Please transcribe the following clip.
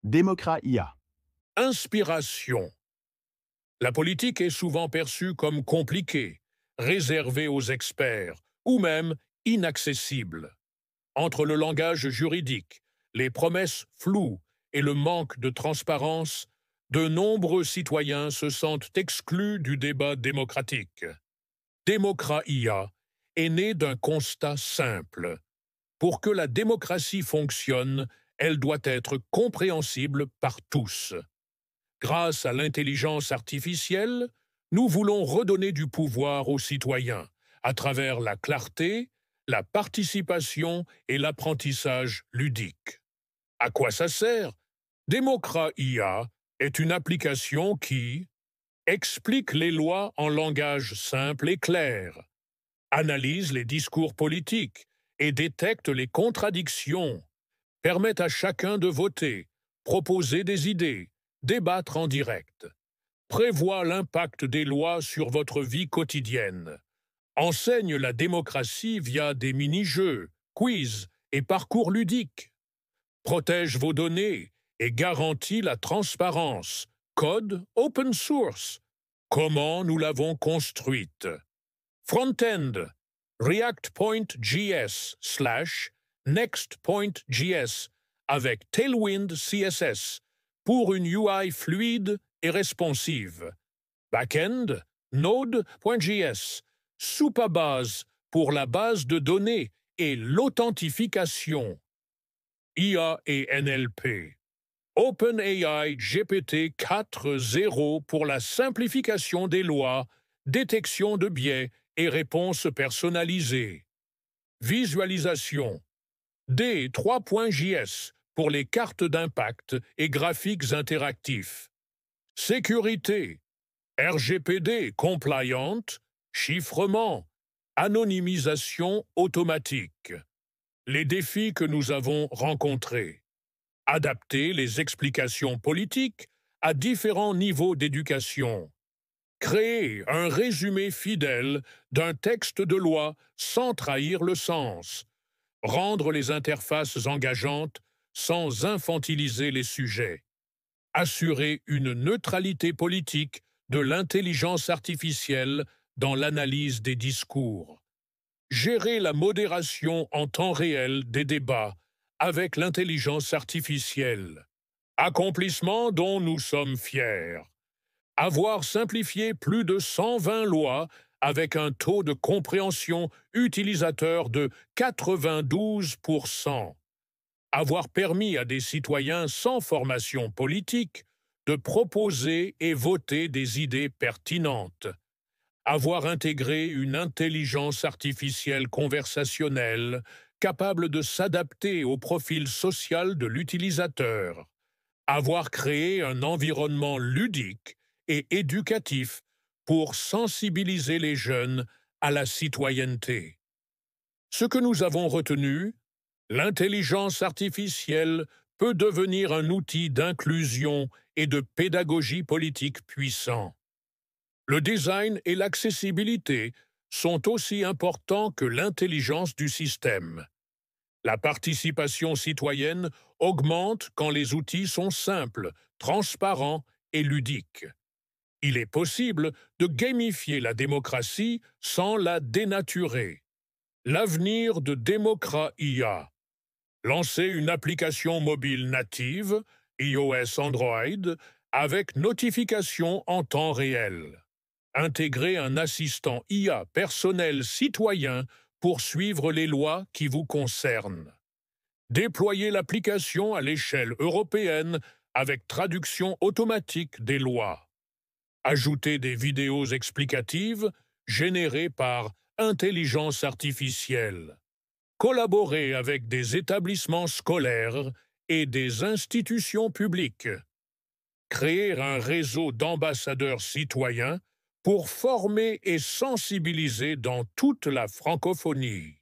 Démocrat IA. Inspiration. La politique est souvent perçue comme compliquée, réservée aux experts, ou même inaccessible. Entre le langage juridique, les promesses floues et le manque de transparence, de nombreux citoyens se sentent exclus du débat démocratique. Démocrat IA est né d'un constat simple. Pour que la démocratie fonctionne, elle doit être compréhensible par tous. Grâce à l'intelligence artificielle, nous voulons redonner du pouvoir aux citoyens à travers la clarté, la participation et l'apprentissage ludique. À quoi ça sert? Démocrat IA est une application qui explique les lois en langage simple et clair, analyse les discours politiques et détecte les contradictions, permet à chacun de voter, proposer des idées, débattre en direct, prévoit l'impact des lois sur votre vie quotidienne, enseigne la démocratie via des mini-jeux, quiz et parcours ludiques, protège vos données et garantit la transparence, code open source. Comment nous l'avons construite? Front-end, React.js/Next.js avec Tailwind CSS pour une UI fluide et responsive. Backend, Node.js, Supabase pour la base de données et l'authentification. IA et NLP. OpenAI GPT 4.0 pour la simplification des lois, détection de biais et réponses personnalisées. Visualisation. D3.js pour les cartes d'impact et graphiques interactifs. Sécurité. RGPD compliant, chiffrement, anonymisation automatique. Les défis que nous avons rencontrés. Adapter les explications politiques à différents niveaux d'éducation. Créer un résumé fidèle d'un texte de loi sans trahir le sens. Rendre les interfaces engageantes sans infantiliser les sujets. Assurer une neutralité politique de l'intelligence artificielle dans l'analyse des discours. Gérer la modération en temps réel des débats avec l'intelligence artificielle. Accomplissement dont nous sommes fiers. Avoir simplifié plus de 120 lois avec un taux de compréhension utilisateur de 92%. Avoir permis à des citoyens sans formation politique de proposer et voter des idées pertinentes. Avoir intégré une intelligence artificielle conversationnelle capable de s'adapter au profil social de l'utilisateur. Avoir créé un environnement ludique et éducatif pour sensibiliser les jeunes à la citoyenneté. Ce que nous avons retenu, l'intelligence artificielle peut devenir un outil d'inclusion et de pédagogie politique puissant. Le design et l'accessibilité sont aussi importants que l'intelligence du système. La participation citoyenne augmente quand les outils sont simples, transparents et ludiques. Il est possible de gamifier la démocratie sans la dénaturer. L'avenir de Démocrat IA. Lancer une application mobile native, iOS Android, avec notification en temps réel. Intégrer un assistant IA personnel citoyen pour suivre les lois qui vous concernent. Déployer l'application à l'échelle européenne avec traduction automatique des lois. Ajouter des vidéos explicatives générées par intelligence artificielle. Collaborer avec des établissements scolaires et des institutions publiques. Créer un réseau d'ambassadeurs citoyens pour former et sensibiliser dans toute la francophonie.